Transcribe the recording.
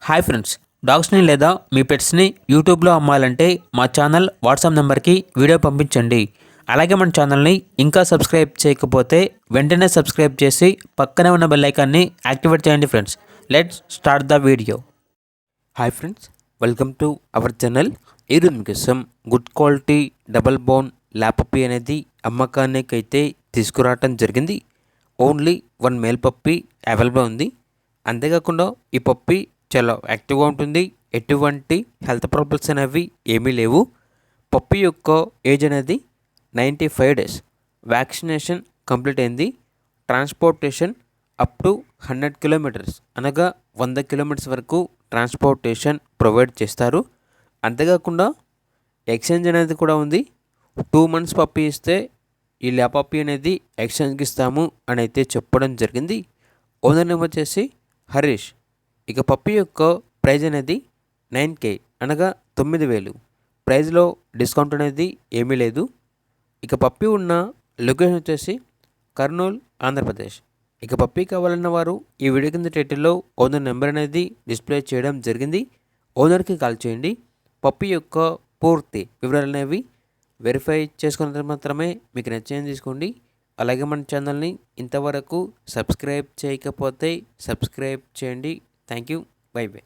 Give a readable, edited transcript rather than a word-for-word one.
Hi friends, డాగ్స్ని లేదా మీ పెట్స్ని యూట్యూబ్లో అమ్మాలంటే మా ఛానల్ వాట్సాప్ నెంబర్కి వీడియో పంపించండి. అలాగే మన ఛానల్ని ఇంకా సబ్స్క్రైబ్ చేయకపోతే వెంటనే సబ్స్క్రైబ్ చేసి పక్కనే ఉన్న బెల్ ఐకాన్ని యాక్టివేట్ చేయండి friends. Let's start the video. Hi friends, welcome to our channel. ఈరోజు మీకోసం గుడ్ క్వాలిటీ డబల్ బోన్ ల్యాపప్పీ అనేది అమ్మకానికి అయితే తీసుకురావటం జరిగింది. ఓన్లీ 1 మేల్ పప్పీ అవైలబుల్ ఉంది. అంతేకాకుండా ఈ పప్పీ చాలా యాక్టివ్గా ఉంటుంది. ఎటువంటి హెల్త్ ప్రాబ్లమ్స్ అనేవి ఏమీ లేవు. పప్పీ యొక్క ఏజ్ అనేది 95 డేస్. వ్యాక్సినేషన్ కంప్లీట్ అయింది. ట్రాన్స్పోర్టేషన్ అప్ టు 100 కిలోమీటర్స్ అనగా 100 కిలోమీటర్స్ వరకు ట్రాన్స్పోర్టేషన్ ప్రొవైడ్ చేస్తారు. అంతేకాకుండా ఎక్స్చేంజ్ అనేది కూడా ఉంది. 2 మంత్స్ పప్పీ ఇస్తే ఈ ల్యాపప్పీ అనేది ఎక్స్చేంజ్కి ఇస్తాము అని అయితే చెప్పడం జరిగింది. ఓనర్ నేమ్ వచ్చేసి హరీష్. ఇక పప్పీ యొక్క ప్రైజ్ అనేది 9K అనగా 9,000. ప్రైజ్లో డిస్కౌంట్ అనేది ఏమీ లేదు. ఇక పప్పీ ఉన్న లొకేషన్ వచ్చేసి కర్నూలు, ఆంధ్రప్రదేశ్. ఇక పప్పీ కావాలన్న వారు ఈ వీడియో కింద టైటిల్లో ఓనర్ నెంబర్ అనేది డిస్ప్లే చేయడం జరిగింది. ఓనర్కి కాల్ చేయండి. పప్పీ యొక్క పూర్తి వివరాలు అనేవి వెరిఫై చేసుకున్న తర్వాత మాత్రమే మీకు నచ్చేది తీసుకోండి. అలాగే మన ఛానల్ని ఇంతవరకు సబ్స్క్రైబ్ చేయకపోతే సబ్స్క్రైబ్ చేయండి. Thank you. By by.